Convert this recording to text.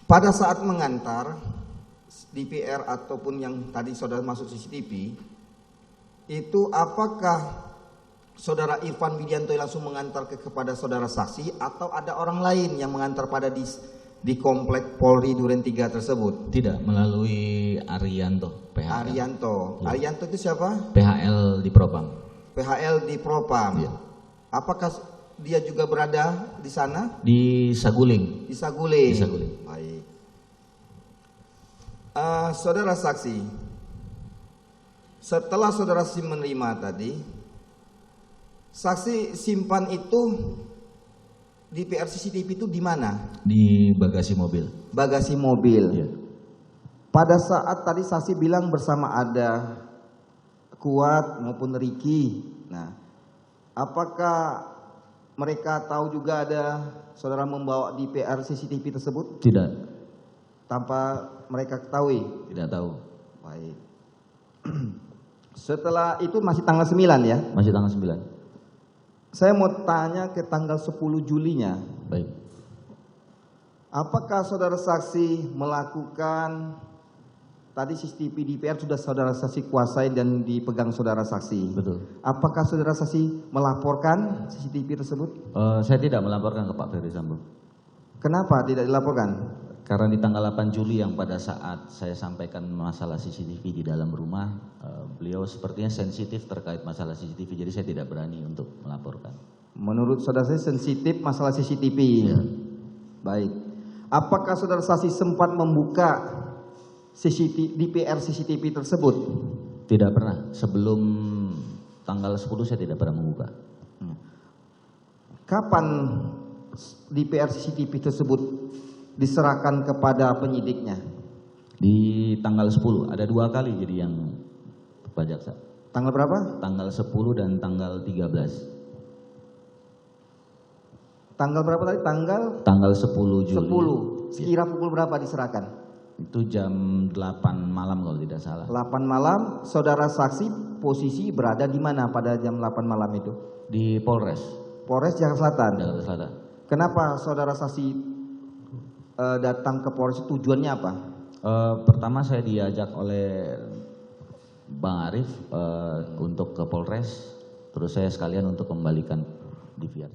pada saat mengantar DPR ataupun yang tadi saudara masuk CCTV, itu apakah saudara Irfan Widianto langsung mengantar kepada saudara saksi atau ada orang lain yang mengantar pada di komplek Polri Duren 3 tersebut? Tidak, melalui Arianto, PHL. Arianto. Ya. Arianto itu siapa? PHL di Propam. PHL di Propam. Ya. Apakah dia juga berada di sana? Di Saguling. Di Saguling. Di Saguling. Baik. Saudara saksi, setelah saudara menerima tadi, saksi simpan itu di PR CCTV itu di mana? Di bagasi mobil. Bagasi mobil. Ya. Pada saat tadi saksi bilang bersama ada Kuat maupun Ricky. Nah, apakah mereka tahu juga ada saudara membawa di PR CCTV tersebut? Tidak. Tanpa mereka ketahui? Tidak tahu. Baik. Setelah itu masih tanggal 9 ya? Masih tanggal 9. Saya mau tanya ke tanggal 10 Julinya. Baik. Apakah saudara saksi melakukan, tadi CCTV di PR sudah saudara saksi kuasai dan dipegang saudara saksi. Betul. Apakah saudara saksi melaporkan CCTV tersebut? Saya tidak melaporkan ke Pak Ferry Sambo. Kenapa tidak dilaporkan? Karena di tanggal 8 Juli yang pada saat saya sampaikan masalah CCTV di dalam rumah, beliau sepertinya sensitif terkait masalah CCTV, jadi saya tidak berani untuk melaporkan. Menurut saudara saksi sensitif masalah CCTV. Ya. Baik. Apakah saudara saksi sempat membuka DPR CCTV tersebut? Tidak pernah. Sebelum tanggal 10 saya tidak pernah membuka. Kapan DPR CCTV tersebut diserahkan kepada penyidiknya? Di tanggal 10, ada 2 kali jadi yang Pak Jaksa. Tanggal berapa? Tanggal 10 dan tanggal 13. Tanggal berapa tadi? Tanggal 10 Juli. 10. Sekira pukul berapa diserahkan? Itu jam 8 malam kalau tidak salah. 8 malam, saudara saksi posisi berada di mana pada jam 8 malam itu? Di Polres. Polres Jakarta Selatan. Jakarta Selatan. Kenapa saudara saksi datang ke Polres, tujuannya apa? Pertama saya diajak oleh Bang Arief untuk ke Polres, terus saya sekalian untuk kembalikan DVR.